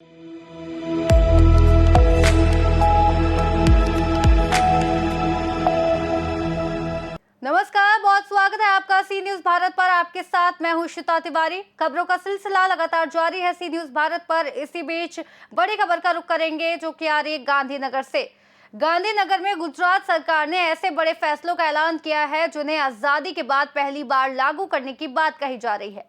नमस्कार, बहुत स्वागत है आपका सी न्यूज भारत पर। आपके साथ मैं हूं श्वेता तिवारी। खबरों का सिलसिला लगातार जारी है सी न्यूज भारत पर। इसी बीच बड़ी खबर का रुख करेंगे जो कि आ रही है गांधीनगर से। गांधीनगर में गुजरात सरकार ने ऐसे बड़े फैसलों का ऐलान किया है जिन्हें आजादी के बाद पहली बार लागू करने की बात कही जा रही है।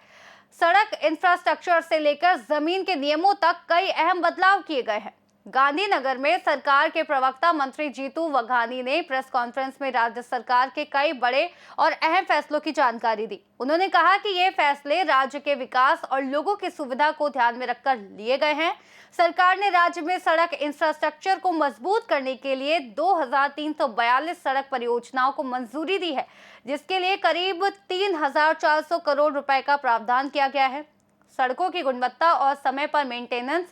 सड़क इंफ्रास्ट्रक्चर से लेकर जमीन के नियमों तक कई अहम बदलाव किए गए हैं। गांधीनगर में सरकार के प्रवक्ता मंत्री जीतू वघानी ने प्रेस कॉन्फ्रेंस में राज्य सरकार के कई बड़े और अहम फैसलों की जानकारी दी। उन्होंने कहा कि ये फैसले राज्य के विकास और लोगों की सुविधा को ध्यान में रखकर लिए गए हैं। सरकार ने राज्य में सड़क इंफ्रास्ट्रक्चर को मजबूत करने के लिए 2342 सड़क परियोजनाओं को मंजूरी दी है, जिसके लिए करीब 3400 करोड़ रुपए का प्रावधान किया गया है। सड़कों की गुणवत्ता और समय पर मेंटेनेंस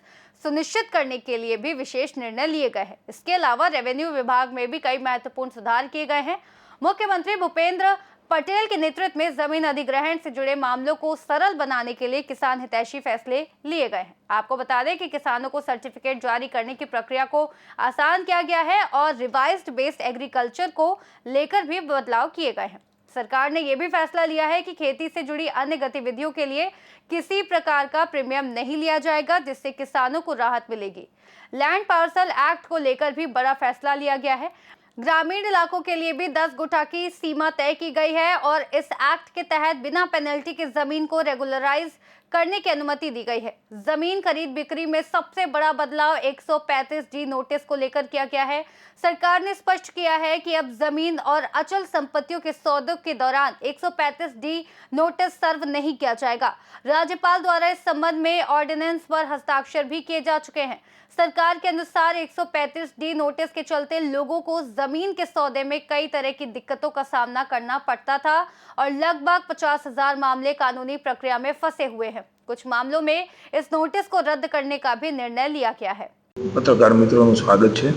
सुनिश्चित करने के लिए भी विशेष निर्णय लिए गए हैं। इसके अलावा रेवेन्यू विभाग में भी कई महत्वपूर्ण सुधार किए गए हैं। मुख्यमंत्री भूपेंद्र पटेल के नेतृत्व में जमीन अधिग्रहण से जुड़े मामलों को सरल बनाने के लिए किसान हितैषी फैसले लिए गए हैं। आपको बता दें कि किसानों को सर्टिफिकेट जारी करने की प्रक्रिया को आसान किया गया है और रिवाइज्ड बेस्ड एग्रीकल्चर को लेकर भी बदलाव किए गए हैं। सरकार ने यह भी फैसला लिया है कि खेती से जुड़ी अन्य गतिविधियों के लिए किसी प्रकार का प्रीमियम नहीं लिया जाएगा, जिससे किसानों को राहत मिलेगी। लैंड पार्सल एक्ट को लेकर भी बड़ा फैसला लिया गया है। ग्रामीण इलाकों के लिए भी 10 गुठा की सीमा तय की गई है और इस एक्ट के तहत बिना पेनल्टी के जमीन को रेगुलराइज करने की अनुमति दी गई है। जमीन खरीद बिक्री में सबसे बड़ा बदलाव 135D नोटिस को लेकर किया गया है। सरकार ने स्पष्ट किया है कि अब जमीन और अचल संपत्तियों के सौदों के दौरान 135D नोटिस सर्व नहीं किया जाएगा। राज्यपाल द्वारा इस संबंध में ऑर्डिनेंस पर हस्ताक्षर भी किए जा चुके हैं। सरकार के अनुसार 135D नोटिस के चलते लोगों को जमीन के सौदे में कई तरह की दिक्कतों का सामना करना पड़ता था और लगभग 50,000 मामले कानूनी प्रक्रिया में फंसे हुए हैं। कुछ मामलों में इस नोटिस को रद्द करने का भी निर्णय लिया गया है। पत्रकार मित्रों स्वागत है।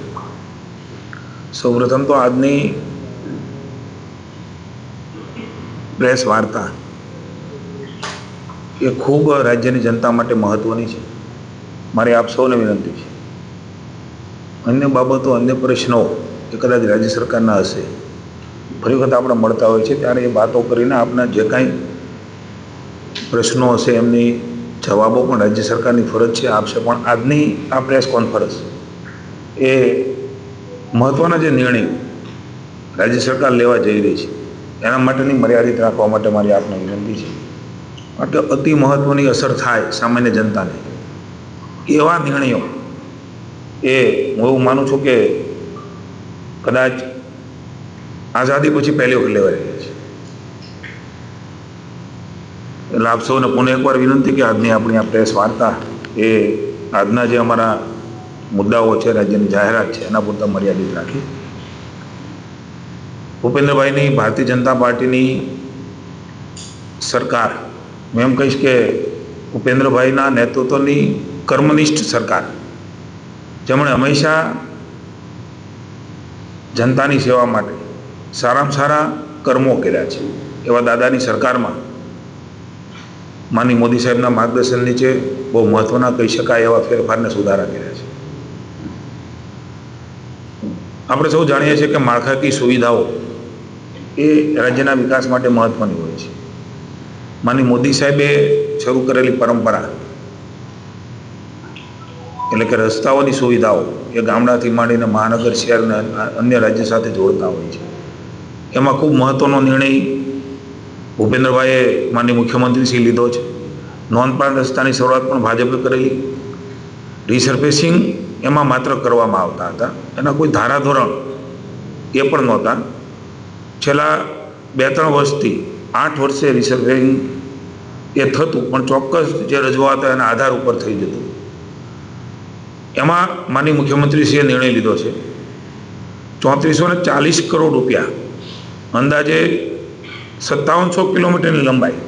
सौप्रथम तो આજની પ્રેસ વાર્તા એ ખૂબ રાજ્યની જનતા માટે મહત્વની છે। મારી આપ સૌને વિનંતી છે, અન્ય બાબતો અન્ય પ્રશ્નો એ કદાચ રાજ્ય સરકારના હશે, ફરી વખત આપણે મળતા હોય છે ત્યારે એ વાતો કરીને આપના જે કાંઈ પ્રશ્નો હશે એમની જવાબો પણ રાજ્ય સરકારની ફરજ છે આપશે। પણ આજની આ પ્રેસ કોન્ફરન્સ એ મહત્ત્વના જે નિર્ણય રાજ્ય સરકાર લેવા જઈ રહી છે એના માટેની મર્યાદિત રાખવા માટે મારી આપને વિનંતી છે, કારણ કે અતિ મહત્ત્વની અસર થાય સામાન્ય જનતાને એવા નિર્ણયો એ હું એવું માનું છું કે કદાચ આઝાદી પછી પહેલી વખત લેવાઈ રહ્યા છે। એટલે આપ સૌને પુનઃ એકવાર વિનંતી કે આજની આપણી આ પ્રેસ વાર્તા એ આજના જે અમારા મુદ્દાઓ છે, રાજ્યની જાહેરાત છે એના પૂરતા મર્યાદિત રાખી। ભૂપેન્દ્રભાઈની ભારતીય જનતા પાર્ટીની સરકાર, હું એમ કહીશ કે ભૂપેન્દ્રભાઈના નેતૃત્વની કર્મનિષ્ઠ સરકાર, જેમણે હંમેશા જનતાની સેવા માટે સારામાં સારા કર્મો કર્યા છે, એવા દાદાની સરકારમાં માનનીય મોદી સાહેબના માર્ગદર્શન નીચે બહુ મહત્ત્વના કહી શકાય એવા ફેરફારને સુધારા કર્યા છે। આપણે સૌ જાણીએ છીએ કે માળખાકીય સુવિધાઓ એ રાજ્યના વિકાસ માટે મહત્ત્વની હોય છે। માનનીય મોદી સાહેબે શરૂ કરેલી પરંપરા એટલે કે રસ્તાઓની સુવિધાઓ એ ગામડાથી માંડીને મહાનગર શહેરને અન્ય રાજ્ય સાથે જોડતા હોય છે। એમાં ખૂબ મહત્ત્વનો નિર્ણય ભૂપેન્દ્રભાઈએ માનનીય મુખ્યમંત્રીશ્રી લીધો છે। નોંધપાત્ર રસ્તાની શરૂઆત પણ ભાજપે કરેલી। રિસર્ફેસિંગ એમાં માત્ર કરવામાં આવતા હતા, એના કોઈ ધારાધોરણ એ પણ નહોતા। છેલ્લા 2-3 વર્ષથી 8 વર્ષે રિસર્ફેસિંગ એ થતું, પણ ચોક્કસ જે રજૂઆત એના આધાર ઉપર થઈ જતું। એમાં માનનીય મુખ્યમંત્રીશ્રીએ નિર્ણય લીધો છે 3440 કરોડ રૂપિયા, અંદાજે 5700 કિલોમીટરની લંબાઈ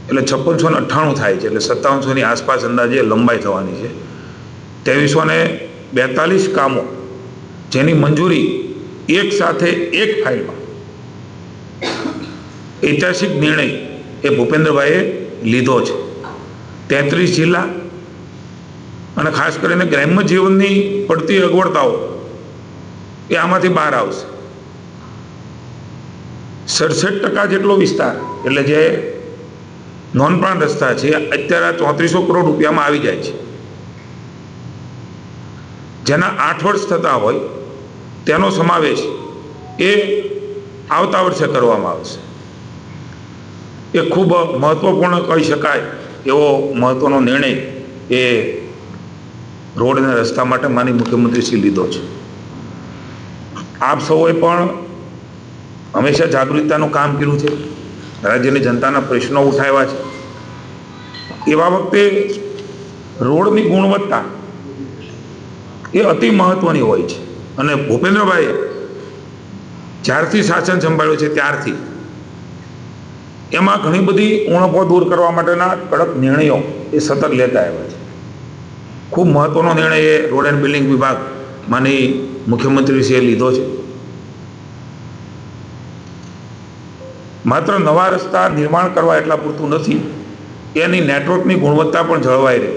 એટલે 5698 થાય છે, એટલે 5700ની આસપાસ અંદાજે લંબાઈ થવાની છે। 2342 કામો જેની મંજૂરી એક સાથે એક ફાઇલમાં, ઐતિહાસિક નિર્ણય એ ભૂપેન્દ્રભાઈએ લીધો છે। 33 જિલ્લા અને ખાસ કરીને ગ્રામ્ય જીવનની પડતી અગવડતાઓ એ આમાંથી બહાર આવશે. 67% જેટલો વિસ્તાર એટલે જે નોનપ્રાણ રસ્તા છે અત્યારે 3400 કરોડ રૂપિયામાં આવી જાય છે. જેના 8 વર્ષ થતા હોય તેનો સમાવેશ એ આવતા વર્ષે કરવામાં આવશે. એ ખૂબ મહત્વપૂર્ણ કહી શકાય એવો મહત્વનો નિર્ણય એ રોડ અને રસ્તા માટે માનનીય મુખ્યમંત્રીશ્રી લીધો છે. આપ સૌએ પણ હંમેશા જાગૃતતાનું કામ કર્યું છે, રાજ્યની જનતાના પ્રશ્નો ઉઠાવ્યા છે. એવા વખતે રોડની ગુણવત્તા એ અતિ મહત્વની હોય છે અને ભૂપેન્દ્રભાઈએ જ્યારથી શાસન સંભાળ્યું છે ત્યારથી એમાં ઘણી બધી ઉણપો દૂર કરવા માટેના કડક નિર્ણયો એ સતત લેતા આવ્યા છે. ખૂબ મહત્વનો નિર્ણય એ રોડ એન્ડ બિલ્ડિંગ વિભાગ માની મુખ્યમંત્રીશ્રીએ લીધો છે. માત્ર નવા રસ્તા નિર્માણ કરવા એટલા પૂરતું નથી, એની નેટવર્કની ગુણવત્તા પણ જળવાઈ રહે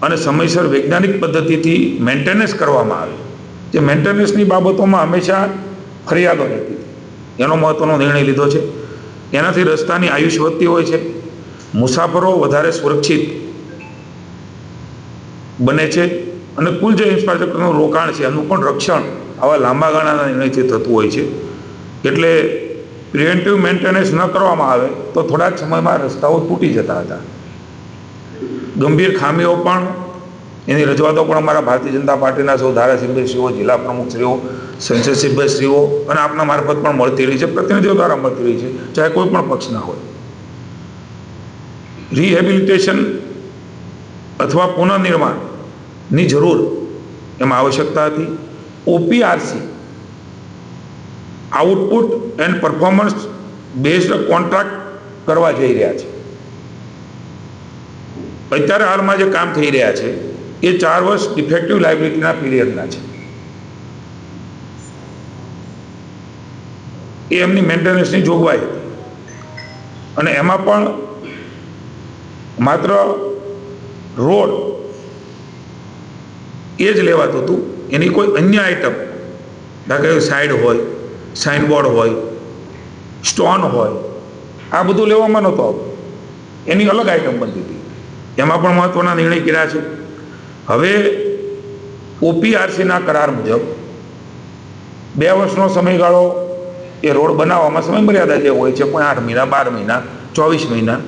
અને સમયસર વૈજ્ઞાનિક પદ્ધતિથી મેન્ટેનન્સ કરવામાં આવે. જે મેન્ટેનન્સની બાબતોમાં હંમેશા ફરિયાદો રહેતી હતી, એનો મહત્વનો નિર્ણય લીધો છે. એનાથી રસ્તાની આયુષ્ય વધતી હોય છે, મુસાફરો વધારે સુરક્ષિત બને છે અને કુલ જે ઇન્ફ્રાસ્ટ્રક્ચરનું રોકાણ છે એનું પણ રક્ષણ આવા લાંબા ગાળાના નિર્ણયથી થતું હોય છે. એટલે પ્રિવેન્ટિવ મેન્ટેનન્સ ન કરવામાં આવે તો થોડા જ સમયમાં રસ્તાઓ તૂટી જતા હતા. ગંભીર ખામીઓ પણ એની રજૂઆતો પણ અમારા ભારતીય જનતા પાર્ટીના સૌ ધારાસભ્યશ્રીઓ, જિલ્લા પ્રમુખશ્રીઓ, સંસદ સભ્યશ્રીઓ અને આપના મારફત પણ મળતી રહી છે, પ્રતિનિધિઓ દ્વારા મળતી રહી છે, ચાહે કોઈ પણ પક્ષના હોય. રિહેબિલિટેશન અથવા પુનઃનિર્માણની જરૂર એમાં આવશ્યકતા હતી. OPRC output and performance based contract કરવા જઈ રહ્યા છે. અત્યારે હાલમાં જે કામ થઈ રહ્યા છે એ 4 વર્ષ ડિફેક્ટિવ લાયબિલિટીના પીરિયડના છે. એ એમની મેન્ટેનન્સની જોગવાઈ હતી અને એમાં પણ માત્ર રોડ એ જ લેવાતું હતું, એની કોઈ અન્ય આઇટમ દાખલા કે સાઈડ હોય, સાઇનબોર્ડ હોય, સ્ટોન હોય, આ બધું લેવામાં નહોતું આવતું. એની અલગ આઇટમ બનતી હતી. એમાં પણ મહત્ત્વના નિર્ણય કર્યા છે. હવે OPRCના કરાર મુજબ 2 વર્ષનો સમયગાળો એ રોડ બનાવવામાં સમય મર્યાદા જે હોય છે, કોઈ 8 મહિના, 12 મહિના, 24 મહિના,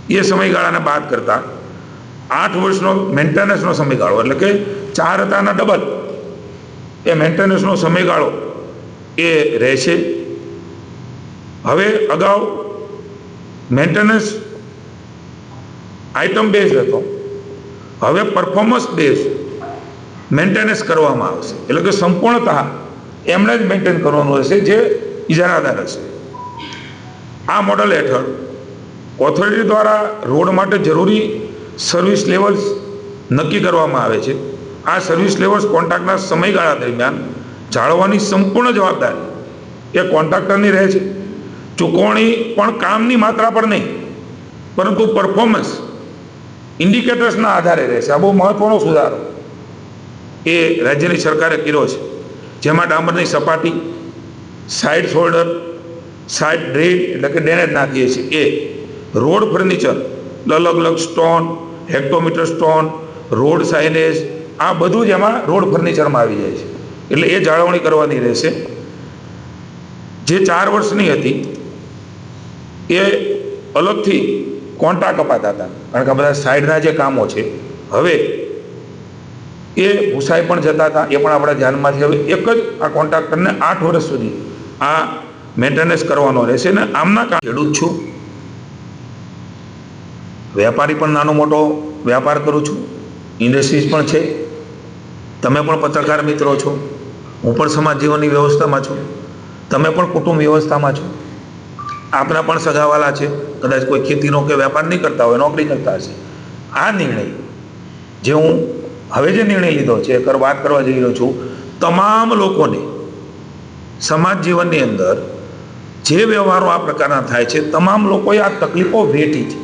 એ સમયગાળાને બાદ કરતા 8 વર્ષનો મેન્ટેનન્સનો સમયગાળો, એટલે કે 4 હતાના ડબલ એ મેન્ટેનન્સનો સમયગાળો એ રહેશે. હવે અગાઉ મેન્ટેનન્સ આઇટમ બેઝ હતો, હવે પરફોર્મન્સ બેઝ મેન્ટેનન્સ કરવામાં આવશે. એટલે કે સંપૂર્ણતઃ એમણે જ મેન્ટેન કરવાનું હશે જે ઇજારાદાર હશે. આ મોડલ હેઠળ ઓથોરિટી દ્વારા રોડ માટે જરૂરી સર્વિસ લેવલ્સ નક્કી કરવામાં આવે છે. આ સર્વિસ લેવલ્સ કોન્ટ્રાક્ટના સમયગાળા દરમિયાન જાળવવાની સંપૂર્ણ જવાબદારી એ કોન્ટ્રાક્ટરની રહે છે. ચૂકવણી પણ કામની માત્રા પર નહીં પરંતુ પરફોર્મન્સ ઇન્ડિકેટર્સના આધારે રહેશે. આ બહુ મહત્વનો સુધારો એ રાજ્યની સરકારે કર્યો છે, જેમાં ડામરની સપાટી, સાઇડ શોલ્ડર, સાઇડ ડ્રેન એટલે કે ડ્રેનેજ નાખીએ છીએ એ, રોડ ફર્નિચર, અલગ અલગ સ્ટોન, હેક્ટોમીટર સ્ટોન, રોડ સાઇનેજ, આ બધું જ એમાં રોડ ફર્નિચરમાં આવી જાય છે. એટલે એ જાળવણી કરવાની રહેશે. જે 4 વર્ષની હતી એ અલગથી કોન્ટ્રાક્ટ અપાતા હતા, કારણ કે બધા સાઈડના જે કામો છે હવે એ ભૂસાઈ પણ જતા હતા, એ પણ આપણા ધ્યાનમાં છે. હવે એક જ આ કોન્ટ્રાક્ટરને 8 વર્ષ સુધી આ મેન્ટેનન્સ કરવાનો રહેશે. ને આમના ખેડૂત છું, વેપારી પણ નાનો મોટો વ્યાપાર કરું છું, ઇન્ડસ્ટ્રીઝ પણ છે, તમે પણ પત્રકાર મિત્રો છો, હું પણ સમાજ જીવનની વ્યવસ્થામાં છું, તમે પણ કુટુંબ વ્યવસ્થામાં છો, આપના પણ સગાવાલા છે, કદાચ કોઈ ખેતીનો કે વેપાર નહીં કરતા હોય, નોકરી કરતા હશે. આ નિર્ણય જે હું હવે જે નિર્ણય લીધો છે વાત કરવા જઈ રહ્યો છું, તમામ લોકોને સમાજ જીવનની અંદર જે વ્યવહારો આ પ્રકારના થાય છે તમામ લોકોએ આ તકલીફો વેઠી છે,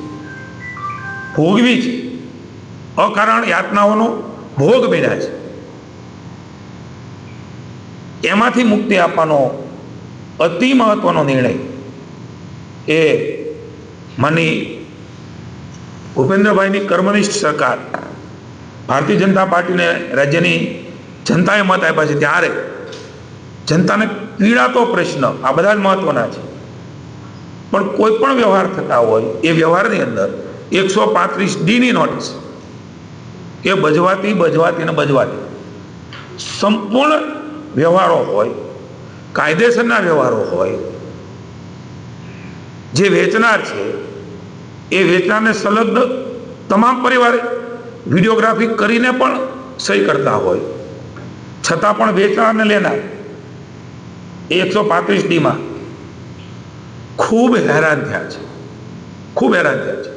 ભોગવી છે અકારણ યાતનાઓનો ભોગ બન્યા છે, એમાંથી મુક્તિ આપવાનો અતિ મહત્વનો નિર્ણય એ માની ભૂપેન્દ્રભાઈની કર્મનિષ્ઠ સરકાર, ભારતીય જનતા પાર્ટીને રાજ્યની જનતાએ મત આપ્યા છે ત્યારે જનતાને પીડાતો પ્રશ્ન આ બધા જ મહત્વના છે, પણ કોઈ પણ વ્યવહાર થતા હોય એ વ્યવહારની અંદર 135D નોટિસ એ બજવાતી સંપૂર્ણ વ્યવહારો હોય, કાયદેસરના વ્યવહારો હોય, જે વેચનાર છે એ વેચનારને સંલગ્ન તમામ પરિવારે વિડીયોગ્રાફી કરીને પણ સહી કરતા હોય, છતાં પણ વેચનારને લેનાર એ 135Dમાં ખૂબ હેરાન થયા છે, ખૂબ હેરાન થયા છે.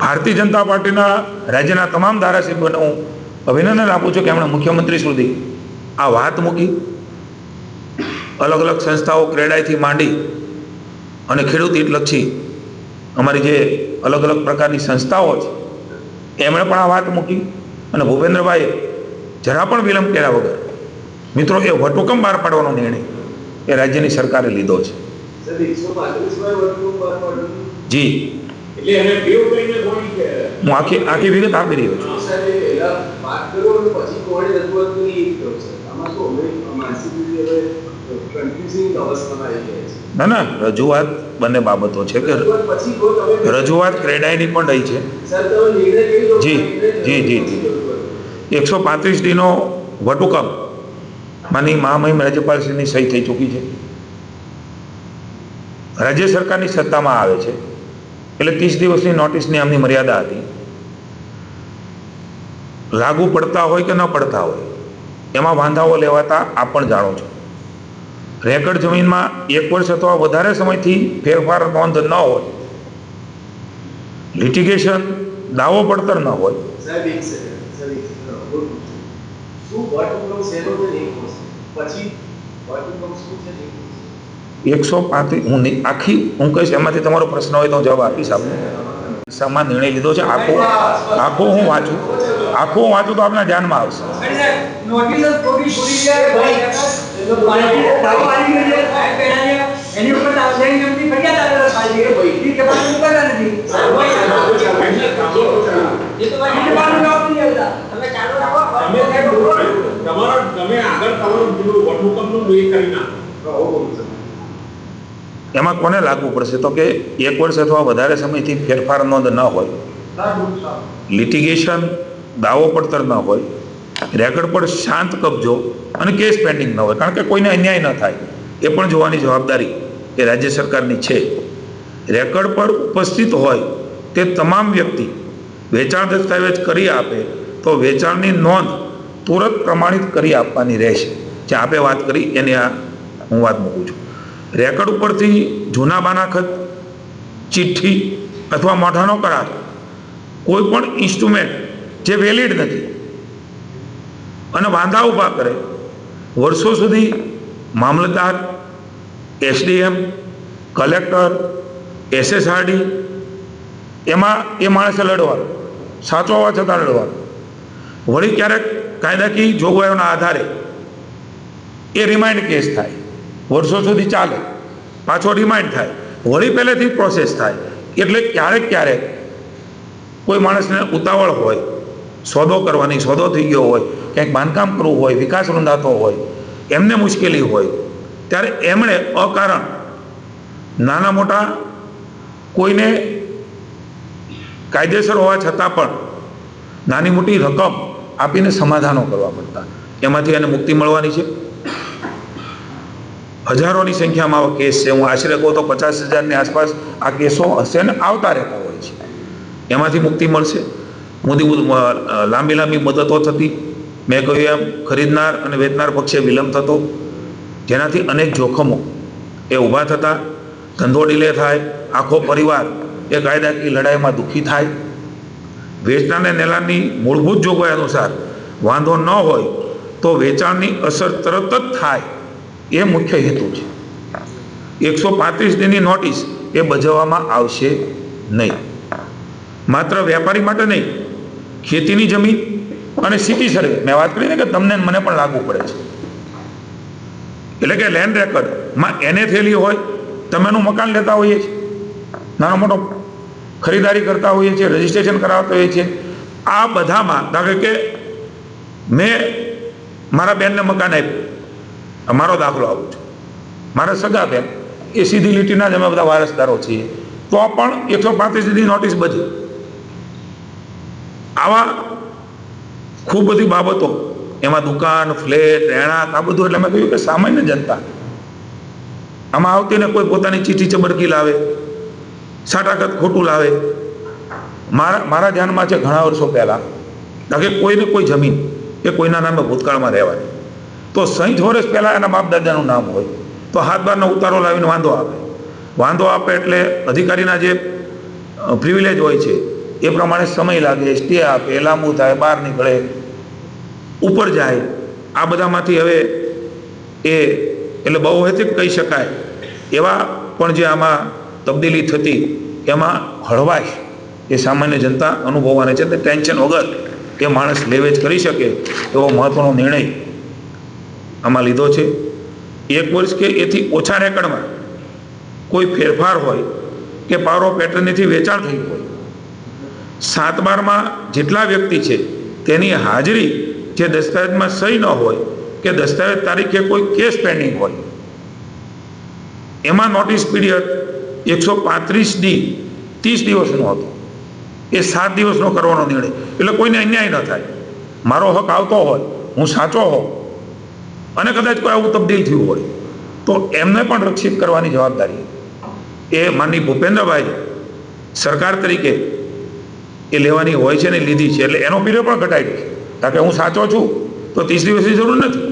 ભારતીય જનતા પાર્ટીના રાજ્યના તમામ ધારાસભ્યોને હું અભિનંદન આપું છું કે એમણે મુખ્યમંત્રી સુધી આ વાત મૂકી. અલગ અલગ સંસ્થાઓ ક્રેડાઈથી માંડી અને ખેડૂત હિતલક્ષી અમારી જે અલગ અલગ પ્રકારની સંસ્થાઓ છે એમણે પણ આ વાત મૂકી અને ભૂપેન્દ્રભાઈએ જરા પણ વિલંબ કર્યા વગર મિત્રો એ વટહુકમ બહાર પાડવાનો નિર્ણય એ રાજ્યની સરકારે લીધો છે. જી, હું આખી વિગત આપી રહ્યો છું. ના, રજૂઆત બંને બાબતો છે કે રજૂઆત ક્રેડાઈની પણ રહી છે. જી જી જી જી 135Dનો વટહુકમ માની મહામહિમ રાજ્યપાલશ્રીની સહી થઈ ચૂકી છે, રાજ્ય સરકારની સત્તામાં આવે છે એટલે 30 દિવસની નોટિસની આમની મર્યાદા હતી. લાગુ પડતા હોય કે ન પડતા હોય એમાં વાંધાઓ લેવાતા આપ પણ જાણો છો. રેકર્ડ જમીનમાં 1 વર્ષ અથવા વધારે સમયથી ફેરફાર નોંધ ન હોય, લિટિગેશન દાવો પડતર ન હોય. 135 હું કહીશ, એમાંથી તમારો પ્રશ્ન હોય તો હું જવાબ આપીશ. આપને સમાન નિર્ણય લીધો છે. આખો હું વાંચું તો આપના ધ્યાનમાં આવશે. એમાં કોને લાગુ પડશે તો કે 1 વર્ષ અથવા વધારે સમયથી ફેરફાર નોંધ ન હોય, લિટિગેશન દાવો પડતર ન હોય, રેકર્ડ પર શાંત કબજો અને કેસ પેન્ડિંગ ન હોય, કારણ કે કોઈને અન્યાય ન થાય એ પણ જોવાની જવાબદારી એ રાજ્ય સરકારની છે. રેકર્ડ પર ઉપસ્થિત હોય તે તમામ વ્યક્તિ વેચાણ દસ્તાવેજ કરી આપે તો વેચાણની નોંધ તુરંત પ્રમાણિત કરી આપવાની રહેશે. જે આપે વાત કરી એની આ હું વાત મૂકું છું. રેકર્ડ ઉપરથી જૂના બાનાખત, ચિઠ્ઠી અથવા મોઢાનો કરાર, કોઈ પણ ઇન્સ્ટ્રુમેન્ટ જે વેલિડ નથી અને વાંધા ઊભા કરે, વર્ષો સુધી મામલતદાર, SDM, કલેક્ટર, SSRD એમાં એ માણસે લડવાનું, સાચો હોવા છતાં લડવાનું. વળી ક્યારેક કાયદાકીય જોગવાઈઓના આધારે એ રિમાઇન્ડ કેસ થાય, વર્ષો સુધી ચાલે, પાછો રિમાઇન્ડ થાય, વળી પહેલેથી પ્રોસેસ થાય. એટલે ક્યારેક કોઈ માણસને ઉતાવળ હોય, સોદો કરવાની, સોદો થઈ ગયો હોય, ક્યાંક બાંધકામ કરવું હોય, વિકાસ રૂંધાતો હોય, એમને મુશ્કેલી હોય, ત્યારે એમણે અકારણ નાના મોટા કોઈને કાયદેસર હોવા છતાં પણ નાની મોટી રકમ આપીને સમાધાનો કરવા પડતા. એમાંથી એને મુક્તિ મળવાની છે. હજારોની સંખ્યામાં આવા કેસ છે. હું આશરે કહું તો 50,000ની આસપાસ આ કેસો હશે ને આવતા રહેતા હોય છે. એમાંથી મુક્તિ મળશે. લાંબી મુદતો થતી, મેં કહ્યું એમ ખરીદનાર અને વેચનાર પક્ષે વિલંબ થતો, જેનાથી અનેક જોખમો એ ઊભા થતા, ધંધો ડીલે થાય, આખો પરિવાર એ કાયદાકીય લડાઈમાં દુઃખી થાય. વેચનારને નેલાની મૂળભૂત જોગવાઈ અનુસાર વાંધો ન હોય તો વેચાણની અસર તરત જ થાય, એ મુખ્ય હેતુ છે. 135Dની નોટિસ એ બજાવવામાં આવશે નહીં. માત્ર વેપારી માટે નહીં, ખેતીની જમીન અને સિટી સર્વે, મેં વાત કરી ને કે તમને ને મને પણ લાગુ પડે છે. એટલે કે લેન્ડ રેકર્ડમાં એને થયેલી હોય, તમે એનું મકાન લેતા હોઈએ છીએ, નાનો મોટો ખરીદારી કરતા હોઈએ છીએ, રજીસ્ટ્રેશન કરાવતા હોઈએ છીએ, આ બધામાં દાખલે કે મેં મારા બેનને મકાન આપ્યું, મારો દાખલો આવું છું, મારા સગા બેન એ સીધી લીટીના જ અમે બધા વારસદારો છીએ, તો પણ 135 દીની નોટિસ બધી. આવા ખૂબ બધી બાબતો, એમાં દુકાન, ફ્લેટ, રહેણાંક, આ બધું. એટલે મેં કહ્યું કે સામાન્ય જનતા આમાં આવતી ને કોઈ પોતાની ચીઠી ચબરકી લાવે, સાટાકત ખોટું લાવે. મારા ધ્યાનમાં છે ઘણા વર્ષો પહેલાં કે કોઈને કોઈ જમીન એ કોઈના નામે ભૂતકાળમાં રહેવાની, તો 60 વર્ષ પહેલાં એના બાપ દાદાનું નામ હોય તો હાથ બારનો ઉતારો લાવીને વાંધો આપે એટલે અધિકારીના જે પ્રિવિલેજ હોય છે એ પ્રમાણે સમય લાગે, સ્ટે આપે, લાંબુ થાય, બહાર નીકળે, ઉપર જાય. આ બધામાંથી હવે એટલે બહુ હેતિક કહી શકાય એવા પણ જે આમાં તબદીલી થતી, એમાં હળવાશ એ સામાન્ય જનતા અનુભવવાને છે. ટેન્શન વગર એ માણસ લેવેચ કરી શકે એવો મહત્ત્વનો નિર્ણય આમાં લીધો છે. 1 વર્ષ કે એથી ઓછા રેકર્ડમાં કોઈ ફેરફાર હોય કે પાવર ઓફ એટર્નીથી વેચાણ થયું હોય, 7/12માં જેટલા વ્યક્તિ છે તેની હાજરી જે દસ્તાવેજમાં સહી ન હોય કે દસ્તાવેજ તારીખે કોઈ કેસ પેન્ડિંગ હોય, એમાં નોટિસ પીરિયડ 135 દી 30 દિવસનો હતો, એ 7 દિવસનો કરવાનો નિર્ણય. એટલે કોઈને અન્યાય ન થાય. મારો હક આવતો હોય, હું સાચો હોઉં અને કદાચ કોઈ આવું તબદીલ થયું હોય તો એમને પણ રક્ષિત કરવાની જવાબદારી એ માનનીય ભૂપેન્દ્રભાઈ સરકાર તરીકે એ લેવાની હોય છે ને લીધી છે. એટલે એનો પીરિયડ પણ ઘટાડ્યો છે. કારણ કે હું સાચો છું તો 30 દિવસની જરૂર નથી,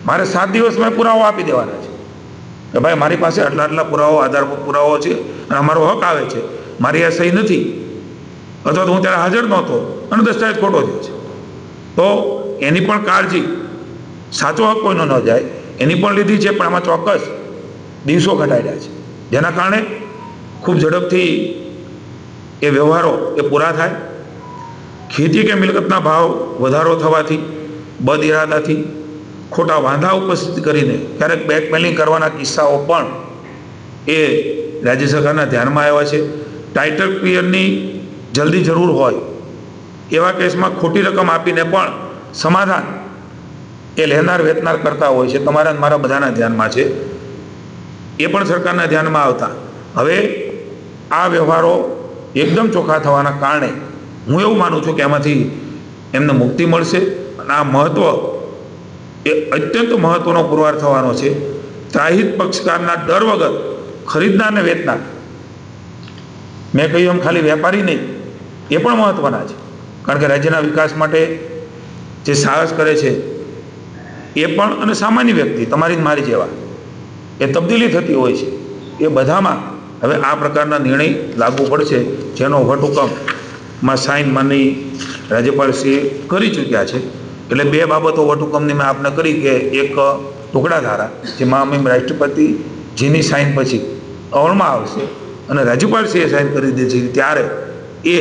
મારે 7 દિવસમાં પુરાવો આપી દેવાના છે કે ભાઈ મારી પાસે આટલા પુરાવો, આધારભૂત પુરાવો છે અને અમારો હક આવે છે, મારી આ સહી નથી, અથવા તો હું ત્યારે હાજર નહોતો અને દસ્તાવેજ ખોટો થયો છે, તો એની પણ કાળજી, સાચો હક કોઈનો ન જાય એની પણ લીધી છે. પણ આમાં ચોક્કસ દિવસો ઘટાડ્યા છે, જેના કારણે ખૂબ ઝડપથી એ વ્યવહારો એ પૂરા થાય. ખેતી કે મિલકતના ભાવ વધારો થવાથી, બદ ઇરાદાથી ખોટા વાંધા ઉપસ્થિત કરીને ક્યારેક બ્લેકમેલિંગ કરવાના કિસ્સાઓ પણ એ રાજ્ય સરકારના ધ્યાનમાં આવ્યા છે. ટાઇટલ ક્લિયરની જલ્દી જરૂર હોય એવા કેસમાં ખોટી રકમ આપીને પણ સમાધાન એ લેનાર વેચનાર કરતા હોય છે. તમારા મારા બધાના ધ્યાનમાં છે, એ પણ સરકારના ધ્યાનમાં આવતા હવે આ વ્યવહારો એકદમ ચોખ્ખા થવાના કારણે હું એવું માનું છું કે એમાંથી એમને મુક્તિ મળશે. અને આ મહત્ત્વ એ અત્યંત મહત્ત્વનો પુરવાર થવાનો છે. ત્રાહિત પક્ષકારના ડર વગર ખરીદનાર ને વેચનાર, મેં કહ્યું એમ ખાલી વેપારી નહીં, એ પણ મહત્ત્વના છે. કારણ કે રાજ્યના વિકાસ માટે જે સાહસ કરે છે એ પણ, અને સામાન્ય વ્યક્તિ તમારી મારી જેવા એ તબદીલી થતી હોય છે, એ બધામાં હવે આ પ્રકારના નિર્ણય લાગુ પડશે, જેનો વટહુકમમાં સાઇન માનની રાજ્યપાલશ્રીએ કરી ચૂક્યા છે. એટલે 2 બાબતો વટહુકમની મેં આપને કરી કે એક ટુકડા ધારા જેમાં અમે રાષ્ટ્રપતિજીની સાઇન પછી અમલમાં આવશે અને રાજ્યપાલશ્રીએ સાઇન કરી દીધી છે ત્યારે એ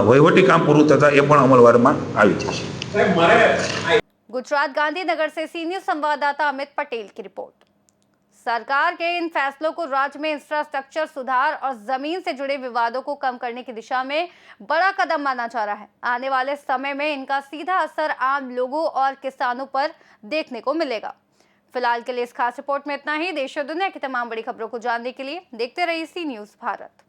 વહીવટી કામ પૂરું થતાં એ પણ અમલવારમાં આવી જશે. गुजरात गांधीनगर से सी न्यूज संवाददाता अमित पटेल की रिपोर्ट। सरकार के इन फैसलों को राज्य में इंफ्रास्ट्रक्चर सुधार और जमीन से जुड़े विवादों को कम करने की दिशा में बड़ा कदम माना जा रहा है। आने वाले समय में इनका सीधा असर आम लोगों और किसानों पर देखने को मिलेगा। फिलहाल के लिए इस खास रिपोर्ट में इतना ही। देश और दुनिया की तमाम बड़ी खबरों को जानने के लिए देखते रहिए सी न्यूज भारत।